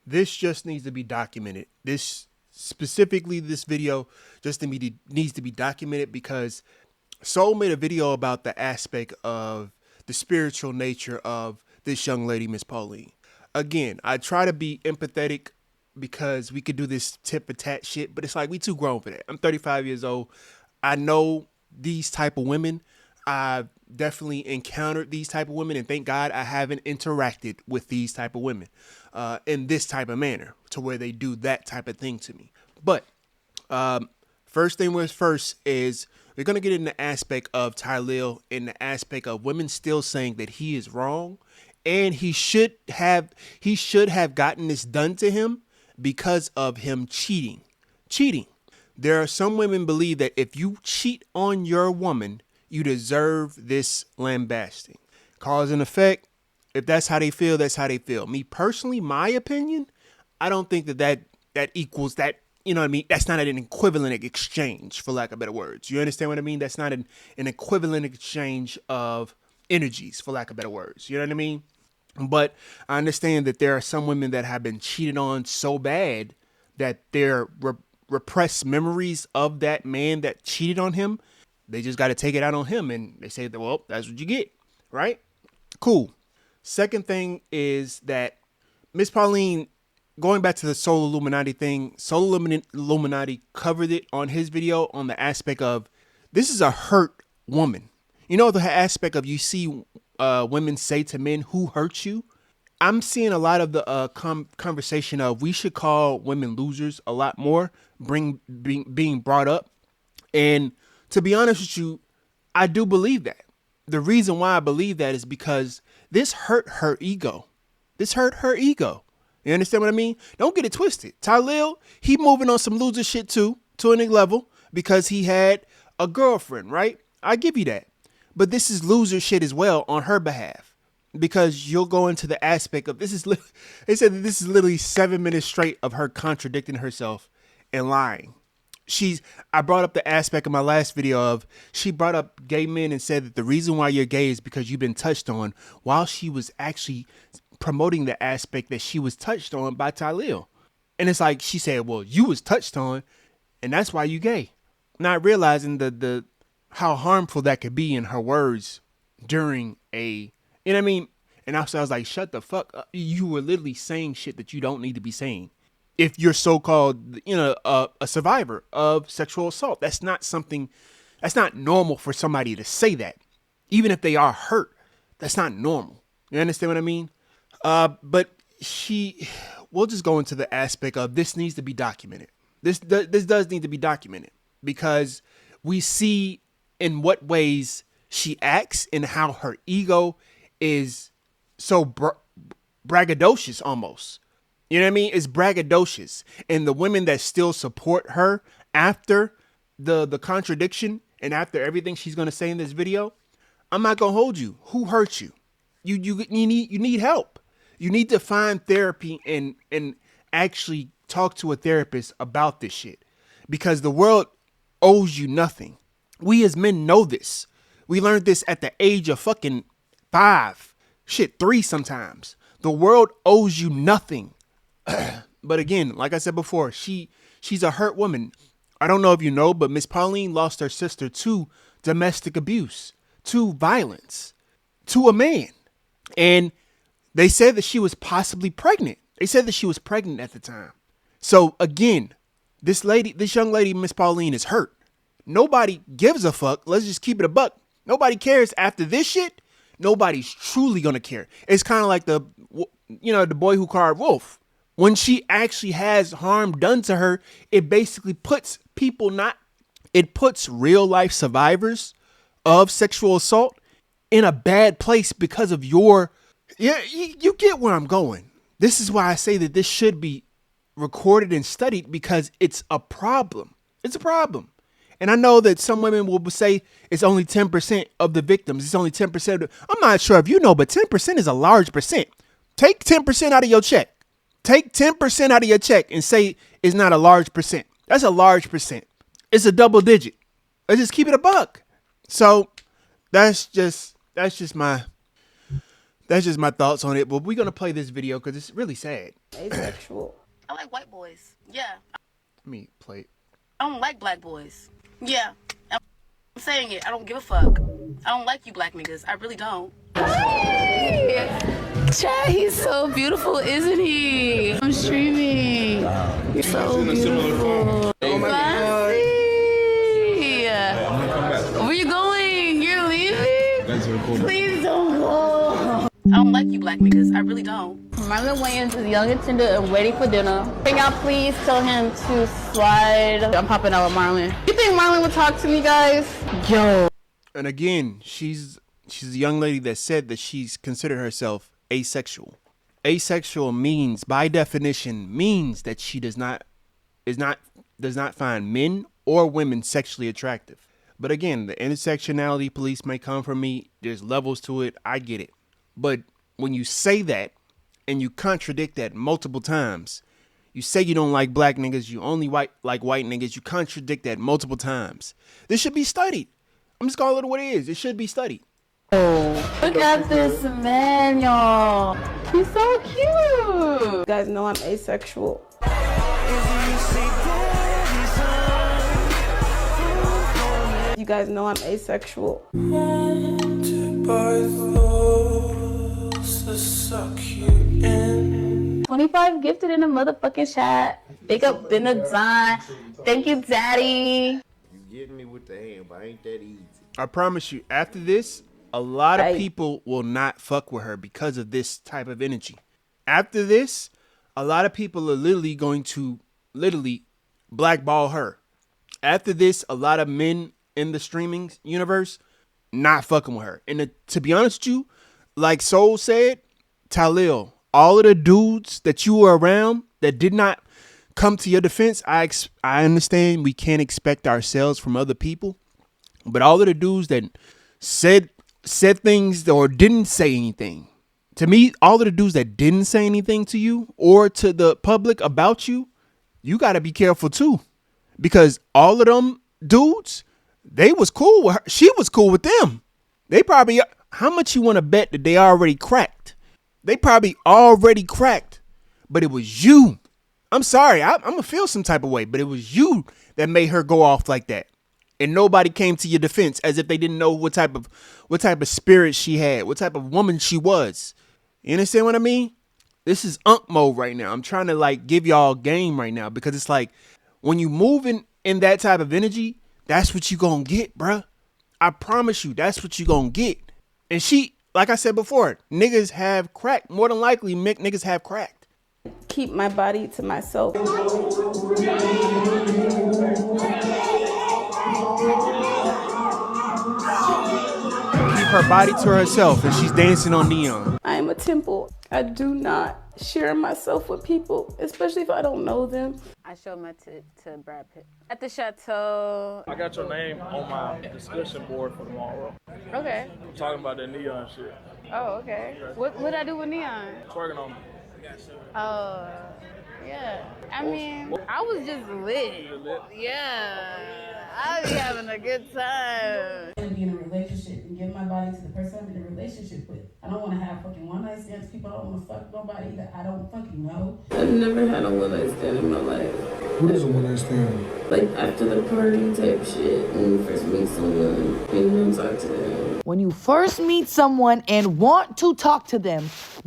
This just needs to be documented. This video just needs to be documented because Soul made a video about the aspect of the spiritual nature of this young lady, Miss Pauline. Again, I try to be empathetic because we could do this tip for tat shit, but it's like we too grown for that. I'm 35 years old. I know these type of women. I've definitely encountered these type of women, and thank God I haven't interacted with these type of women in this type of manner to where they do that type of thing to me. But first thing was first is we're gonna get in the aspect of Tylil, in the aspect of women still saying that he is wrong, and he should have gotten this done to him because of him cheating. Cheating. There are some women believe that if you cheat on your woman, you deserve this lambasting. Cause and effect. If that's how they feel, that's how they feel. Me personally, my opinion, I don't think that equals that. You know what I mean? That's not an equivalent exchange, for lack of better words. You understand what I mean? That's not an equivalent exchange of energies, for lack of better words. You know what I mean? But I understand that there are some women that have been cheated on so bad that their repressed memories of that man that cheated on him, they just got to take it out on him. And they say that, well, that's what you get. Right? Cool. Second thing is that Miss Pauline, going back to the Soul Illuminati thing, Soul Illuminati covered it on his video on the aspect of this is a hurt woman. You know, the aspect of you see women say to men, who hurt you? I'm seeing a lot of the conversation of we should call women losers a lot more, being brought up. And to be honest with you, I do believe that. The reason why I believe that is because this hurt her ego. This hurt her ego. You understand what I mean? Don't get it twisted. Tylil, he moving on some loser shit too, to a level, because he had a girlfriend, right? I give you that. But this is loser shit as well on her behalf. Because you'll go into the aspect of they said that this is literally 7 minutes straight of her contradicting herself and lying. I brought up the aspect of my last video of she brought up gay men and said that the reason why you're gay is because you've been touched on, while she was actually promoting the aspect that she was touched on by Tylil. And it's like she said, well, you was touched on and that's why you gay. Not realizing the how harmful that could be in her words during a, you know what I mean? And I was like, shut the fuck up. You were literally saying shit that you don't need to be saying. If you're so-called, a survivor of sexual assault, that's not normal for somebody to say that. Even if they are hurt, that's not normal. You understand what I mean? But we'll just go into the aspect of this needs to be documented. This does need to be documented because we see in what ways she acts and how her ego is so braggadocious almost. You know what I mean? It's braggadocious. And the women that still support her after the contradiction and after everything she's going to say in this video, I'm not going to hold you. Who hurt you? You need help. You need to find therapy and actually talk to a therapist about this shit because the world owes you nothing. We as men know this. We learned this at the age of fucking 5, 3 sometimes. The world owes you nothing. But again, like I said before, she's a hurt woman. I don't know if you know, but Miss Pauline lost her sister to domestic abuse, to violence, to a man. And they said that she was possibly pregnant. They said that she was pregnant at the time. So again, this young lady, Miss Pauline, is hurt. Nobody gives a fuck. Let's just keep it a buck. Nobody cares after this shit. Nobody's truly going to care. It's kind of like the boy who cried wolf. When she actually has harm done to her, it basically puts real life survivors of sexual assault in a bad place because of you get where I'm going. This is why I say that this should be recorded and studied because it's a problem. It's a problem. And I know that some women will say it's only 10% of the victims. It's only 10%. I'm not sure if you know, but 10% is a large percent. Take 10% out of your check. Take 10% out of your check and say it's not a large percent. That's a large percent. It's a double digit. Let's just keep it a buck. So that's just my That's just my thoughts on it. But we're gonna play this video because it's really sad. Asexual. I like white boys. Yeah. Let me play it. I don't like black boys. Yeah. I'm saying it. I don't give a fuck. I don't like you black niggas. I really don't. Hey! Chad, he's so beautiful, isn't he? I'm streaming. You're so beautiful. Oh my God. Where you going? You're leaving? Please don't go. I don't like you black niggas. I really don't. Marlon Wayans is young and tender and waiting for dinner. Can y'all please tell him to slide? I'm popping out with Marlon. You think Marlon would talk to me, guys? Yo. And again, she's a young lady that said that she's considered herself asexual. Asexual means, by definition, means that she does not find men or women sexually attractive. But again, the intersectionality police may come from me. There's levels to it. I get it. But when you say that and you contradict that multiple times, you say you don't like black niggas, you only like white niggas, you contradict that multiple times. This should be studied. I'm just calling it what it is. It should be studied. Oh, look at this man, y'all. He's so cute. You guys know I'm asexual. You guys know I'm asexual. 25 gifted in a motherfucking chat. Big up in the design. Thank you, daddy. You getting me with the hand, but ain't that easy. I promise you, after this, a lot of people will not fuck with her because of this type of energy. After this, a lot of people are literally going to blackball her. After this, a lot of men in the streaming universe not fucking with her. And to be honest with you, like Soul said, Talil, all of the dudes that you were around that did not come to your defense, I understand we can't expect ourselves from other people. But all of the dudes that said things or didn't say anything, to me, all of the dudes that didn't say anything to you or to the public about you, you got to be careful too. Because all of them dudes, they was cool with her. She was cool with them. They probably, how much you want to bet that they already cracked? They probably already cracked, but it was you. I'm sorry. I'm going to feel some type of way, but it was you that made her go off like that. And nobody came to your defense as if they didn't know what type of spirit she had, what type of woman she was. You understand what I mean? This is unk mode right now. I'm trying to like give y'all game right now because it's like when you moving in that type of energy, that's what you gonna get, bruh. I promise you, that's what you gonna get. And she, like I said before, niggas have cracked. More than likely, niggas have cracked. Keep my body to myself. Keep her body to herself and she's dancing on neon. I am a temple. I do not share myself with people, especially if I don't know them. I showed my tit to Brad Pitt at the chateau. I got your name on my discussion board for tomorrow. Okay. I'm talking about that neon shit. Oh, okay. What did I do with neon? Twerking on me. Oh, yeah. I mean, I was just lit. Yeah. I was having a good time. I want to be in a relationship and give my body to the person I'm in a relationship with. I don't want to have fucking one night stands. People, I don't want to fuck nobody that I don't fucking know. I've never had a one night stand in my life. What is a one night stand? Like after the party type shit, when you first meet someone and you don't talk to them. When you first meet someone and want to talk to them, It's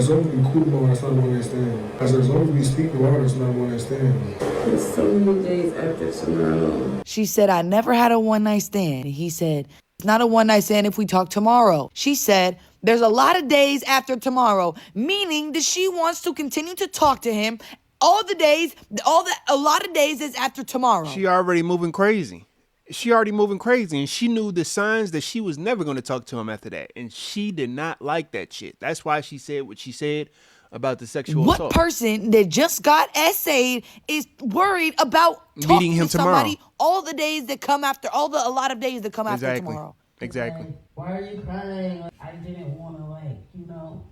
only cool about when I start a one night stand. As long as we speak about it, it's not a one night stand. It's so many days after tomorrow. She said, I never had a one night stand. He said, it's not a one night stand if we talk tomorrow. She said, there's a lot of days after tomorrow, meaning that she wants to continue to talk to him a lot of days is after tomorrow. She already moving crazy. And she knew the signs that she was never going to talk to him after that. And she did not like that shit. That's why she said what she said about the sexual assault. What person that just got essayed is worried about meeting him to tomorrow? Somebody all the days that come after, a lot of days that come after tomorrow. Exactly. Like, why are you crying? Like, I didn't want to,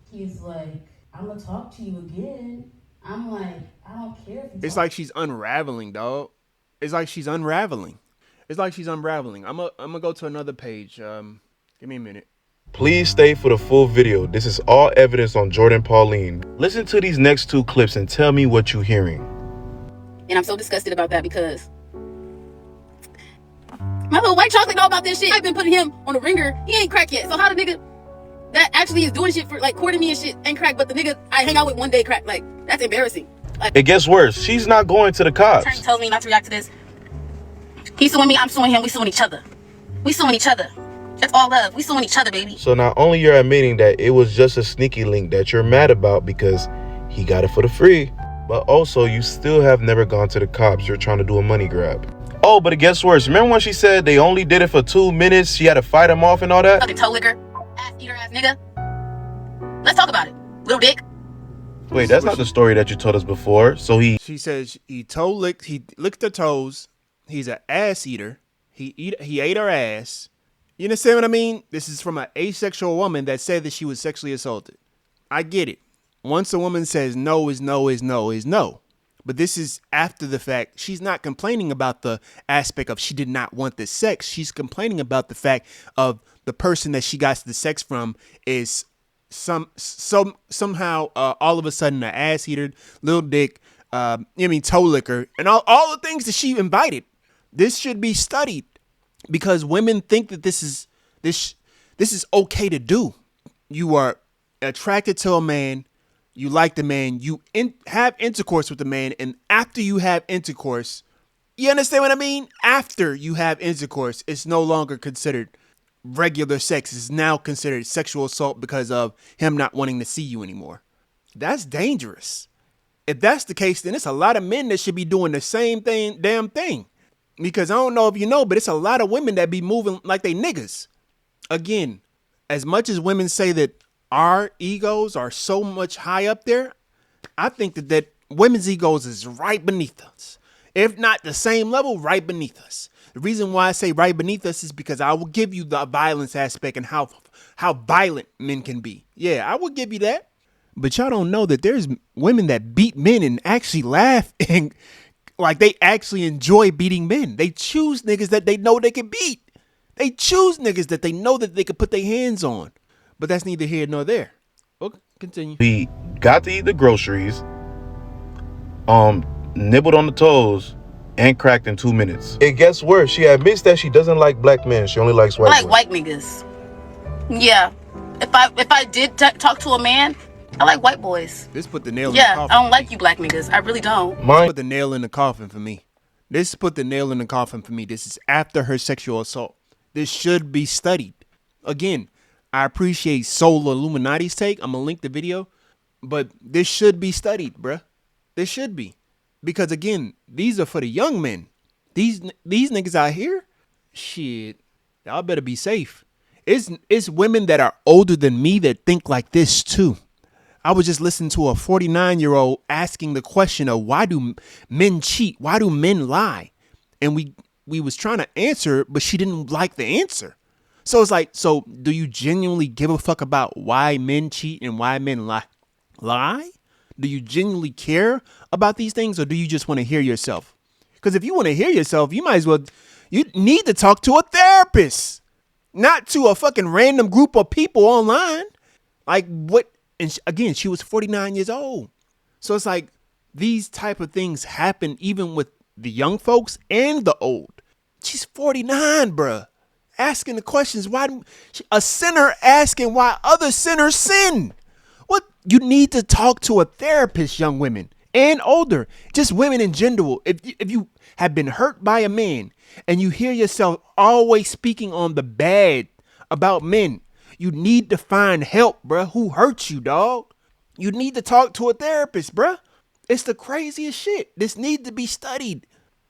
he's like, I'm going to talk to you again. I'm like, I don't care if you It's like she's unraveling, dog. It's like she's unraveling. I'm gonna go to another page. Give me a minute. Please stay for the full video. This is all evidence on Jordan Pauline. Listen to these next 2 clips and tell me what you're hearing. And I'm so disgusted about that because my little white chocolate know about this shit. I've been putting him on the ringer. He ain't crack yet. So how the nigga that actually is doing shit for like courting me and shit ain't crack, but the nigga I hang out with one day crack? Like, that's embarrassing. Like, It gets worse. She's not going to the cops. attorney tells me not to react to this. He's suing me, I'm suing him, we suing each other. We suing each other. That's all love. We suing each other, baby. So not only you're admitting that it was just a sneaky link that you're mad about because he got it for the free, but also you still have never gone to the cops. You're trying to do a money grab. Oh, but it gets worse. Remember when she said they only did it for 2 minutes? She had to fight him off and all that? Fucking toe licker, ass eater ass nigga. Let's talk about it. Little dick. Wait, that's not the story that you told us before. So She says he licked her toes. He's an ass eater. He ate her ass. You understand what I mean? This is from an asexual woman that said that she was sexually assaulted. I get it. Once a woman says no is no is no is no. But this is after the fact. She's not complaining about the aspect of she did not want the sex. She's complaining about the fact of the person that she got the sex from is somehow all of a sudden an ass eater, little dick, toe licker, and all the things that she invited. This should be studied because women think that this is okay to do. You are attracted to a man, you like the man, you have intercourse with the man, and after you have intercourse, you understand what I mean? After you have intercourse, it's no longer considered regular sex. It's now considered sexual assault because of him not wanting to see you anymore. That's dangerous. If that's the case, then it's a lot of men that should be doing the same damn thing. Because I don't know if you know, but it's a lot of women that be moving like they niggas. Again, as much as women say that our egos are so much high up there, I think that women's egos is right beneath us. If not the same level, right beneath us. The reason why I say right beneath us is because I will give you the violence aspect and how violent men can be. Yeah, I will give you that. But y'all don't know that there's women that beat men and actually laugh and like they actually enjoy beating men. They choose niggas that they know they can beat. They choose niggas that they know that they can put their hands on. But that's neither here nor there. Okay, continue. We got to eat the groceries, nibbled on the toes, and cracked in 2 minutes. It gets worse. She admits that she doesn't like black men. She only likes white I like boys. white niggas. Yeah. If I did talk to a man, I like white boys. This put the nail in the coffin. Yeah, I don't like you black niggas. I really don't. This put the nail in the coffin for me. This is after her sexual assault. This should be studied. Again, I appreciate Soul Illuminati's take. I'm going to link the video. But this should be studied, bruh. This should be. Because, again, these are for the young men. These niggas out here, shit, y'all better be safe. It's women that are older than me that think like this, too. I was just listening to a 49-year-old asking the question of why do men cheat? Why do men lie? And we was trying to answer, but she didn't like the answer. So it's like, so do you genuinely give a fuck about why men cheat and why men lie? Lie? Do you genuinely care about these things, or do you just want to hear yourself? Because if you want to hear yourself, you need to talk to a therapist, not to a fucking random group of people online. Like what? And again, she was 49 years old. So it's like these type of things happen even with the young folks and the old. She's 49, bruh. Asking the questions, a sinner asking why other sinners sin. What? You need to talk to a therapist, young women and older, just women in general. If you have been hurt by a man and you hear yourself always speaking on the bad about men, you need to find help, bruh. Who hurt you, dog? You need to talk to a therapist, bruh. It's the craziest shit. This needs to be studied.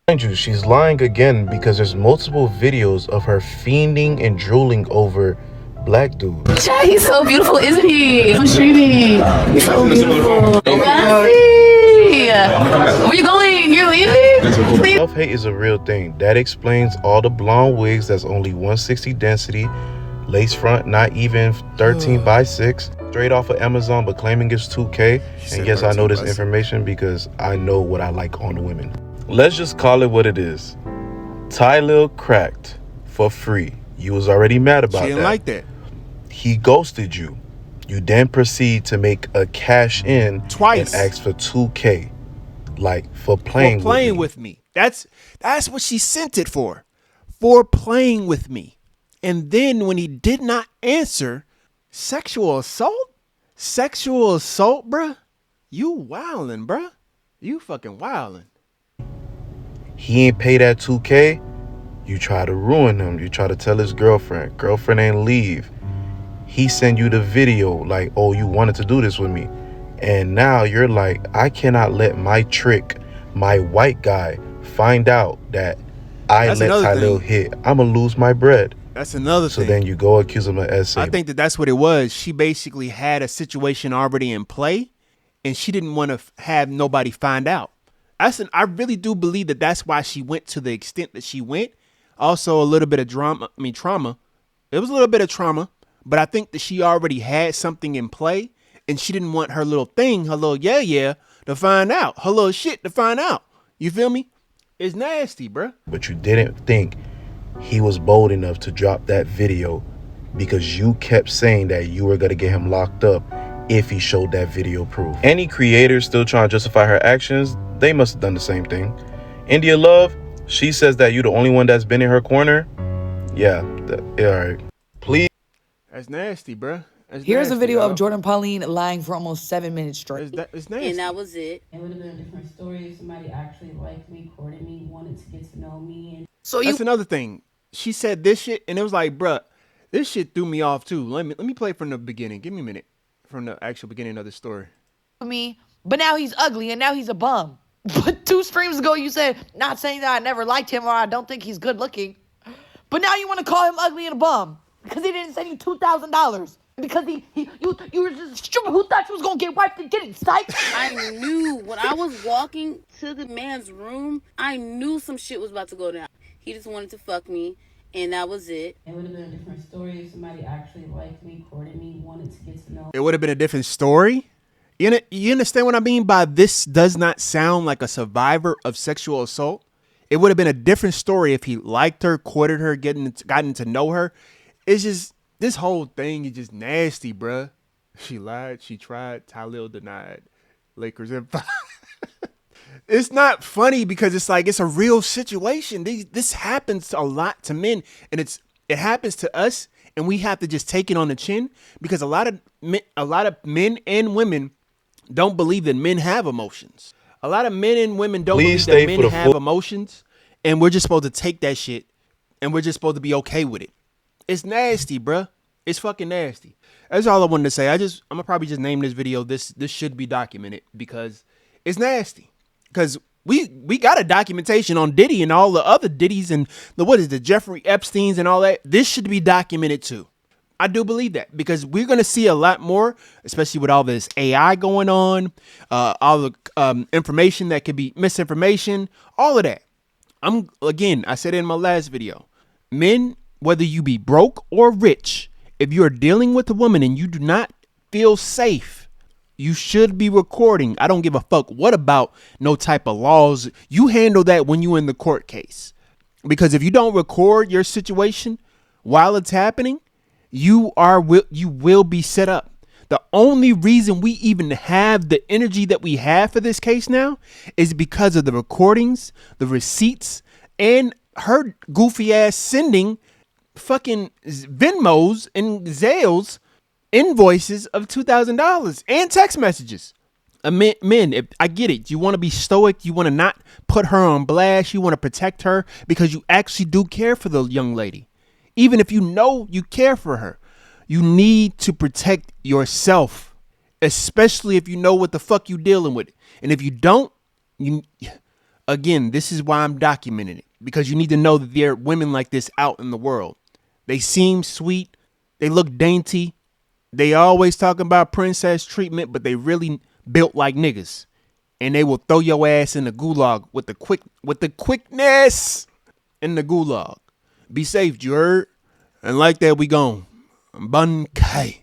Mind you, she's lying again because there's multiple videos of her fiending and drooling over black dude. Chad, he's so beautiful, isn't he? I'm streaming. He's so beautiful. Where you going? You're leaving? Self-hate is a real thing. That explains all the blonde wigs that's only 160 density, lace front, not even 13 by 6, straight off of Amazon, but claiming it's 2K. And yes, I know this information because I know what I like on the women. Let's just call it what it is. Ty Lil cracked for free. You was already mad about that. She didn't like that. He ghosted you. You then proceed to make a cash in and Twice. ask for 2K, like for For playing with playing me. with me. That's what she sent it for playing with me. And then when he did not answer, sexual assault? Sexual assault, bruh? You wildin', bruh. You fucking wildin'. He ain't pay that 2K. You try to ruin him. You try to tell his girlfriend. Girlfriend ain't leave. He send you the video like, oh, you wanted to do this with me. And now you're like, I cannot let my trick, my white guy, find out that I That's let another Tylil thing. hit. I'ma lose my bread. That's another So thing. then you go accuse him of essay. I think that's what it was. She basically had a situation already in play, and she didn't want to have nobody find out. I really do believe that that's why she went to the extent that she went. Also, a little bit of trauma. It was a little bit of trauma, but I think that she already had something in play, and she didn't want her little thing, her little yeah, to find out, her little shit to find out. You feel me? It's nasty, bruh. But you didn't think he was bold enough to drop that video because you kept saying that you were going to get him locked up if he showed that video proof. Any creators still trying to justify her actions, they must have done the same thing. India Love, she says that you're the only one that's been in her corner. Yeah, all right. Please. That's nasty, bruh. That's Here's nasty, a video dog. of Jordan Pauline lying for almost 7 minutes straight. It's nasty. And that was it. It would have been a different story if somebody actually liked me, courted me, wanted to get to know me. And So That's another thing. She said this shit, and it was like, bruh, this shit threw me off too. Let me play from the beginning. Give me a minute from the actual beginning of the story. me, but now he's ugly and now he's a bum. But 2 streams ago you said, not saying that I never liked him or I don't think he's good looking, but now you want to call him ugly and a bum because he didn't send you $2,000 because you were just stupid. Who thought you was gonna get wiped and get it, psych? I knew when I was walking to the man's room, I knew some shit was about to go down. He just wanted to fuck me, and that was it. it would have been a different story if somebody actually liked me, courted me, wanted to get to know me. It would have been a different story. You understand what I mean by this does not sound like a survivor of sexual assault? It would have been a different story if he liked her, courted her, gotten to know her. It's just, this whole thing is just nasty, bruh. She lied, she tried, Tylil denied. Lakers in 5. It's not funny because it's like, it's a real situation. This happens a lot to men, and it happens to us, and we have to just take it on the chin because a lot of men and women don't believe that men have emotions. A lot of men and women don't Please believe that stay men for the have emotions, and we're just supposed to take that shit, and we're just supposed to be okay with it. It's nasty, bruh. It's fucking nasty. That's all I wanted to say. I'm gonna probably just name this video. This should be documented because it's nasty. Because we got a documentation on Diddy and all the other Diddies and the Jeffrey Epsteins and all that. This should be documented too. I do believe that because we're going to see a lot more, especially with all this AI going on, all the information that could be misinformation, all of that. I said it in my last video, men, whether you be broke or rich, if you're dealing with a woman and you do not feel safe, you should be recording. I don't give a fuck what about no type of laws. You handle that when you're in the court case. Because if you don't record your situation while it's happening, you will be set up. The only reason we even have the energy that we have for this case now is because of the recordings, the receipts, and her goofy ass sending fucking Venmos and Zales invoices of $2,000 and text messages. Men, if I get it, you want to be stoic, you want to not put her on blast, you want to protect her because you actually do care for the young lady. Even if you know you care for her, you need to protect yourself, especially if you know what the fuck you dealing with. And if you don't, again, this is why I'm documenting it, because you need to know that there are women like this out in the world. They seem sweet. They look dainty. They always talking about princess treatment, but they really built like niggas. And they will throw your ass in the gulag with the quickness in the gulag. Be safe, you heard? And like that, we gone. Bun Kai.